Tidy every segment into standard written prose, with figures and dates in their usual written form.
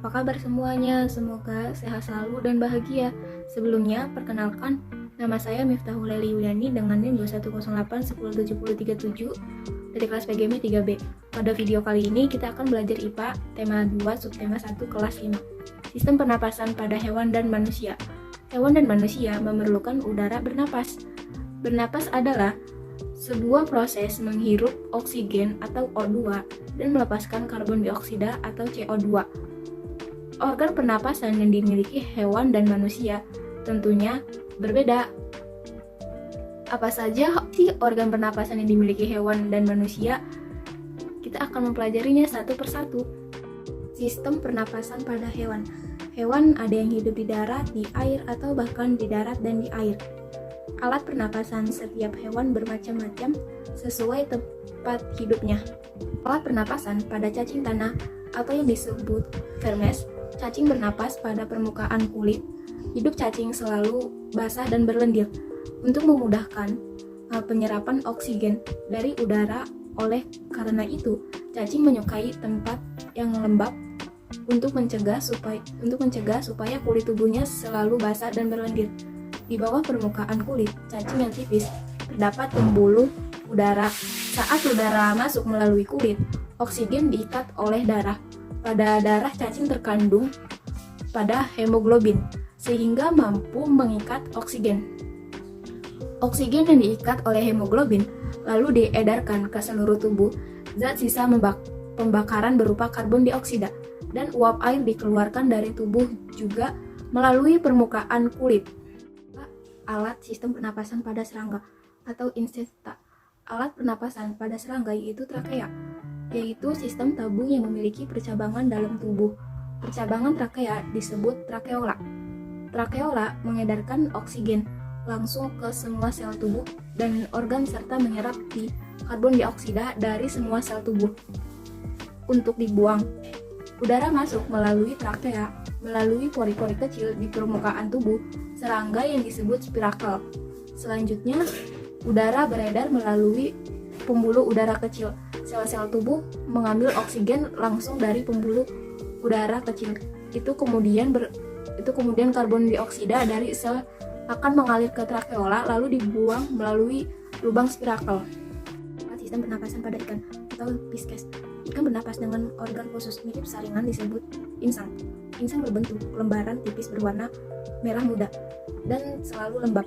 Apa kabar semuanya? Semoga sehat selalu dan bahagia. Sebelumnya, perkenalkan, nama saya Miftahul Leli Yuliani dengan NIM 2108107037 dari kelas PGMI 3B. Pada video kali ini, kita akan belajar IPA, tema 2, subtema 1, kelas 5. Sistem pernapasan pada hewan dan manusia. Hewan dan manusia memerlukan udara bernapas. Bernapas adalah sebuah proses menghirup oksigen atau O2 dan melepaskan karbon dioksida atau CO2. Organ pernapasan yang dimiliki hewan dan manusia tentunya berbeda. Apa saja sih organ pernapasan yang dimiliki hewan dan manusia? Kita akan mempelajarinya satu persatu. Sistem pernapasan pada hewan. Hewan ada yang hidup di darat, di air, atau bahkan di darat dan di air. Alat pernapasan setiap hewan bermacam-macam sesuai tempat hidupnya. Alat pernapasan pada cacing tanah atau yang disebut vermes. Cacing bernapas pada permukaan kulit. Hidup cacing selalu basah dan berlendir untuk memudahkan penyerapan oksigen dari udara. Oleh karena itu, cacing menyukai tempat yang lembab untuk mencegah supaya kulit tubuhnya selalu basah dan berlendir. Di bawah permukaan kulit cacing yang tipis terdapat pembuluh udara. Saat udara masuk melalui kulit, oksigen diikat oleh darah. Pada darah cacing terkandung pada hemoglobin sehingga mampu mengikat oksigen. Oksigen yang diikat oleh hemoglobin lalu diedarkan ke seluruh tubuh. Zat sisa pembakaran berupa karbon dioksida dan uap air dikeluarkan dari tubuh juga melalui permukaan kulit. Alat sistem pernapasan pada serangga atau insekta. Alat pernapasan pada serangga yaitu trakea, yaitu sistem tabung yang memiliki percabangan dalam tubuh. Percabangan trakea disebut trakeola. Trakeola mengedarkan oksigen langsung ke semua sel tubuh dan organ serta menyerap karbon dioksida dari semua sel tubuh. Untuk dibuang, udara masuk melalui trakea, melalui pori-pori kecil di permukaan tubuh serangga yang disebut spirakel. Selanjutnya, udara beredar melalui pembuluh udara kecil. Sel-sel tubuh mengambil oksigen langsung dari pembuluh udara kecil. Itu kemudian karbon dioksida dari sel akan mengalir ke trakeola lalu dibuang melalui lubang spirakel. Sistem pernapasan pada ikan atau pisces. Ikan bernapas dengan organ khusus mirip saringan disebut insang. Insang berbentuk lembaran tipis berwarna merah muda dan selalu lembab.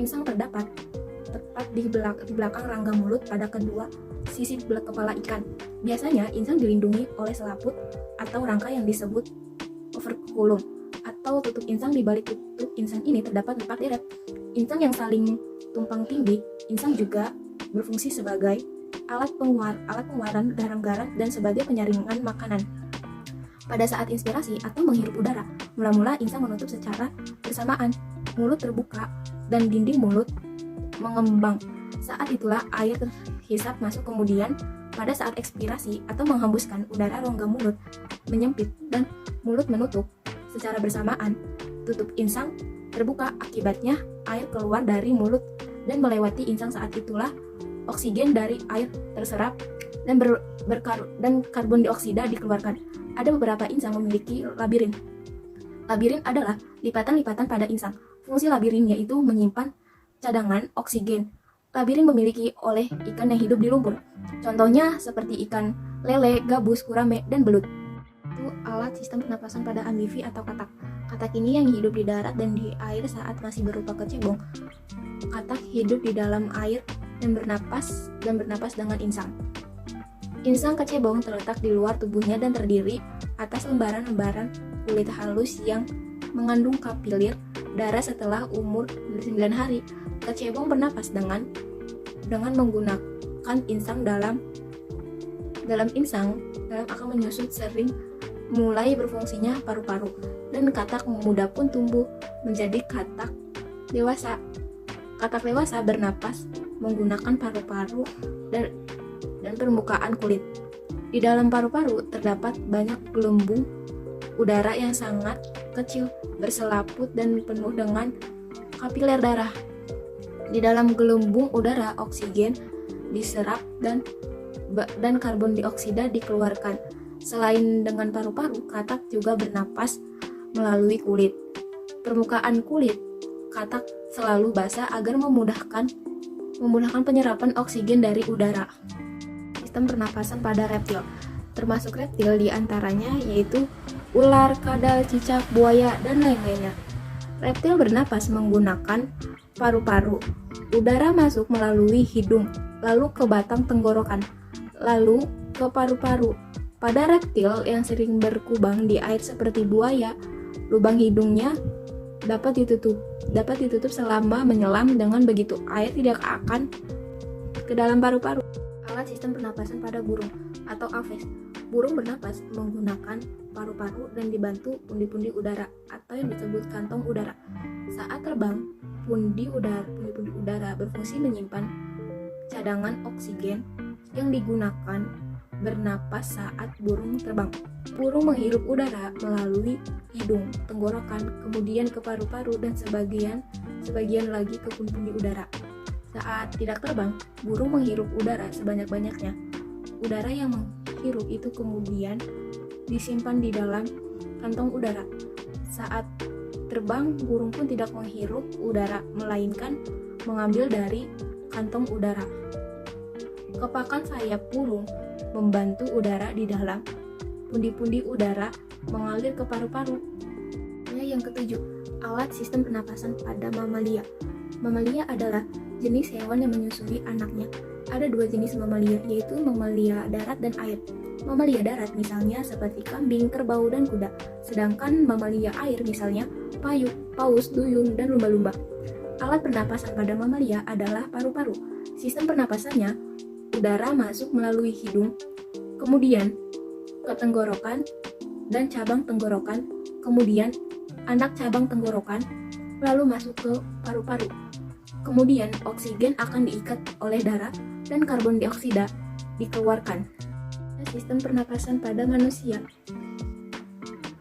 Insang terdapat tepat di belakang rangga mulut pada kedua sisi kepala ikan. Biasanya insang dilindungi oleh selaput atau rangka yang disebut operculum atau tutup insang. Di balik tutup insang ini terdapat 4 deret insang yang saling tumpang tindih. Insang juga berfungsi sebagai alat pengeluaran garam-garam dan sebagai penyaringan makanan. Pada saat inspirasi atau menghirup udara, mula-mula insang menutup secara bersamaan. Mulut terbuka dan dinding mulut mengembang. Saat itulah air terhisap masuk. Kemudian pada saat ekspirasi atau menghembuskan udara, rongga mulut menyempit dan mulut menutup secara bersamaan. Tutup insang terbuka, akibatnya air keluar dari mulut dan melewati insang. Saat itulah oksigen dari air terserap dan karbon dioksida dikeluarkan. Ada beberapa insang memiliki labirin. Labirin adalah lipatan-lipatan pada insang. Fungsi labirin yaitu menyimpan cadangan oksigen. Labirin dimiliki oleh ikan yang hidup di lumpur. Contohnya seperti ikan lele, gabus, gurame, dan belut. Itu alat sistem pernapasan pada amfibi atau katak. Katak ini yang hidup di darat dan di air saat masih berupa kecebong. Katak hidup di dalam air dan bernapas dengan insang. Insang kecebong terletak di luar tubuhnya dan terdiri atas lembaran-lembaran kulit halus yang mengandung kapilir darah. Setelah umur 9 hari, kecebong bernapas dengan menggunakan insang. Dalam insang akan menyusut sering mulai berfungsinya paru-paru, dan katak muda pun tumbuh menjadi katak dewasa. Katak dewasa bernapas menggunakan paru-paru dan permukaan kulit. Di dalam paru-paru terdapat banyak gelembung udara yang sangat kecil, berselaput dan penuh dengan kapiler darah. Di dalam gelembung udara, oksigen diserap dan karbon dioksida dikeluarkan. Selain dengan paru-paru, katak juga bernapas melalui kulit. Permukaan kulit katak selalu basah agar memudahkan penyerapan oksigen dari udara. Sistem pernapasan pada reptil, termasuk reptil diantaranya yaitu ular, kadal, cicak, buaya, dan lain-lainnya. Reptil bernapas menggunakan paru-paru. Udara masuk melalui hidung, lalu ke batang tenggorokan, lalu ke paru-paru. Pada reptil yang sering berkubang di air seperti buaya, lubang hidungnya dapat ditutup selama menyelam. Dengan begitu air tidak akan ke dalam paru-paru. Alat sistem pernapasan pada burung atau aves. Burung bernapas menggunakan paru-paru dan dibantu pundi-pundi udara atau yang disebut kantong udara. Saat terbang, pundi udara berfungsi menyimpan cadangan oksigen yang digunakan bernapas saat burung terbang. Burung menghirup udara melalui hidung, tenggorokan, kemudian ke paru-paru dan sebagian lagi ke pundi-pundi udara. Saat tidak terbang, burung menghirup udara sebanyak-banyaknya. Udara yang menghirup itu kemudian disimpan di dalam kantong udara. Saat terbang, burung pun tidak menghirup udara, melainkan mengambil dari kantong udara. Kepakan sayap burung membantu udara di dalam pundi-pundi udara mengalir ke paru-paru. Yang ketujuh, alat sistem pernapasan pada mamalia. Mamalia adalah jenis hewan yang menyusui anaknya. Ada dua jenis mamalia, yaitu mamalia darat dan air. Mamalia darat misalnya seperti kambing, kerbau, dan kuda. Sedangkan mamalia air misalnya payuk, paus, duyung, dan lumba-lumba. Alat pernapasan pada mamalia adalah paru-paru. Sistem pernapasannya, udara masuk melalui hidung, kemudian ke tenggorokan dan cabang tenggorokan, kemudian anak cabang tenggorokan, lalu masuk ke paru-paru. Kemudian oksigen akan diikat oleh darah dan karbon dioksida dikeluarkan. Sistem pernapasan pada manusia.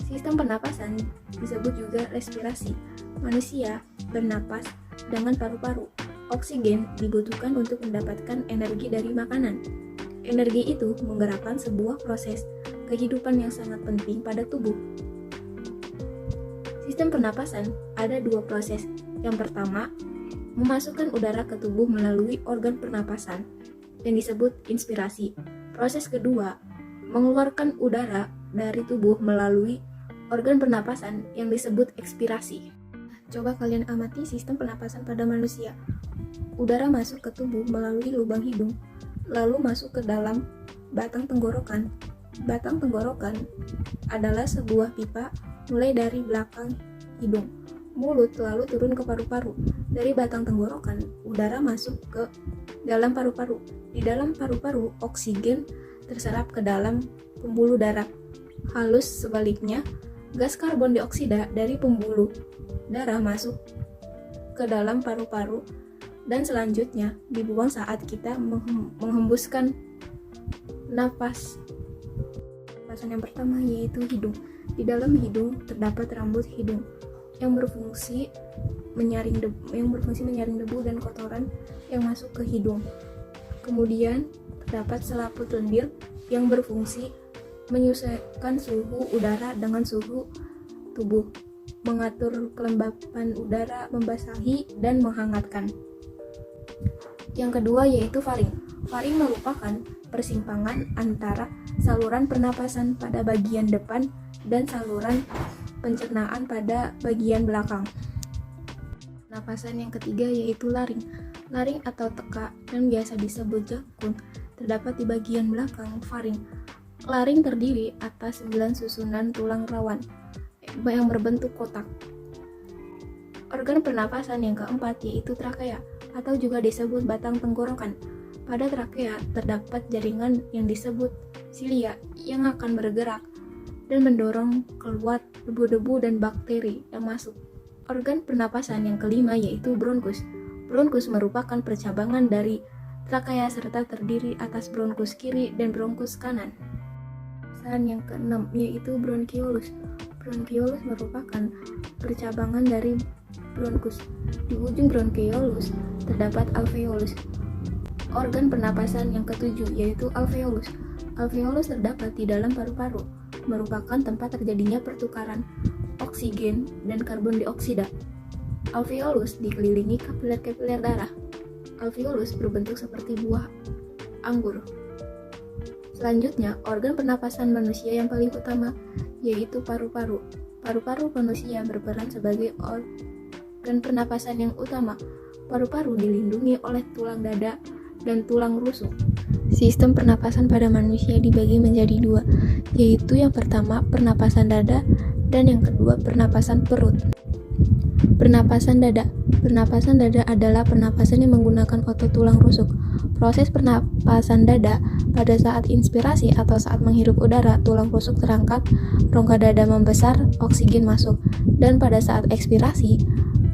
Sistem pernapasan disebut juga respirasi. Manusia bernapas dengan paru-paru. Oksigen dibutuhkan untuk mendapatkan energi dari makanan. Energi itu menggerakkan sebuah proses kehidupan yang sangat penting pada tubuh. Sistem pernapasan ada dua proses. Yang pertama, memasukkan udara ke tubuh melalui organ pernapasan yang disebut inspirasi. Proses kedua, mengeluarkan udara dari tubuh melalui organ pernapasan yang disebut ekspirasi. Coba kalian amati sistem pernapasan pada manusia. Udara masuk ke tubuh melalui lubang hidung, lalu masuk ke dalam batang tenggorokan. Batang tenggorokan adalah sebuah pipa mulai dari belakang hidung, mulut, lalu turun ke paru-paru. Dari batang tenggorokan, udara masuk ke dalam paru-paru. Di dalam paru-paru, oksigen terserap ke dalam pembuluh darah. Halus sebaliknya, gas karbon dioksida dari pembuluh darah masuk ke dalam paru-paru dan selanjutnya dibuang saat kita menghembuskan napas. Napasan yang pertama yaitu hidung. Di dalam hidung terdapat rambut hidung yang berfungsi menyaring debu dan kotoran yang masuk ke hidung. Kemudian terdapat selaput lendir yang berfungsi menyesuaikan suhu udara dengan suhu tubuh, mengatur kelembapan udara, membasahi, dan menghangatkan. Yang kedua yaitu faring. Faring merupakan persimpangan antara saluran pernapasan pada bagian depan dan saluran pencernaan pada bagian belakang. Pernapasan yang ketiga yaitu laring. Laring atau teka yang biasa disebut jakun terdapat di bagian belakang faring. Laring terdiri atas 9 susunan tulang rawan yang berbentuk kotak. Organ pernapasan yang keempat yaitu trakea atau juga disebut batang tenggorokan. Pada trakea terdapat jaringan yang disebut silia yang akan bergerak dan mendorong keluar debu-debu dan bakteri yang masuk. Organ pernapasan yang kelima yaitu bronkus. Bronkus merupakan percabangan dari trakea serta terdiri atas bronkus kiri dan bronkus kanan. Yang keenam yaitu bronkiolus. Bronkiolus merupakan percabangan dari bronkus. Di ujung bronkiolus terdapat alveolus. Organ pernapasan yang ketujuh yaitu alveolus. Alveolus terdapat di dalam paru-paru, merupakan tempat terjadinya pertukaran oksigen dan karbon dioksida. Alveolus dikelilingi kapiler-kapiler darah. Alveolus berbentuk seperti buah anggur. Selanjutnya, organ pernapasan manusia yang paling utama yaitu paru-paru. Paru-paru manusia berperan sebagai organ pernapasan yang utama. Paru-paru dilindungi oleh tulang dada dan tulang rusuk. Sistem pernapasan pada manusia dibagi menjadi dua, yaitu yang pertama pernapasan dada dan yang kedua pernapasan perut. Pernapasan dada. Pernapasan dada adalah pernapasan yang menggunakan otot tulang rusuk. Proses pernapasan dada pada saat inspirasi atau saat menghirup udara, tulang rusuk terangkat, rongga dada membesar, oksigen masuk. Dan pada saat ekspirasi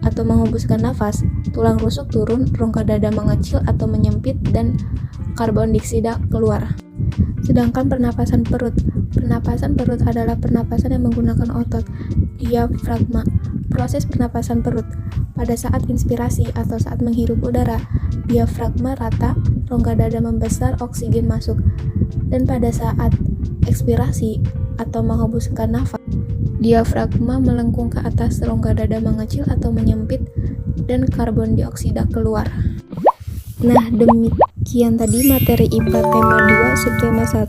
atau menghembuskan nafas, tulang rusuk turun, rongga dada mengecil atau menyempit dan karbon dioksida keluar. Sedangkan pernapasan perut. Pernapasan perut adalah pernapasan yang menggunakan otot diafragma. Proses pernapasan perut. Pada saat inspirasi atau saat menghirup udara, diafragma rata, rongga dada membesar, oksigen masuk. Dan pada saat ekspirasi atau menghembuskan nafas, diafragma melengkung ke atas, rongga dada mengecil atau menyempit, dan karbon dioksida keluar. Nah, demikian tadi materi IPA tema 2 subtema 1.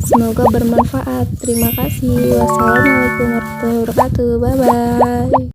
Semoga bermanfaat. Terima kasih. Wassalamualaikum warahmatullahi wabarakatuh. Bye bye.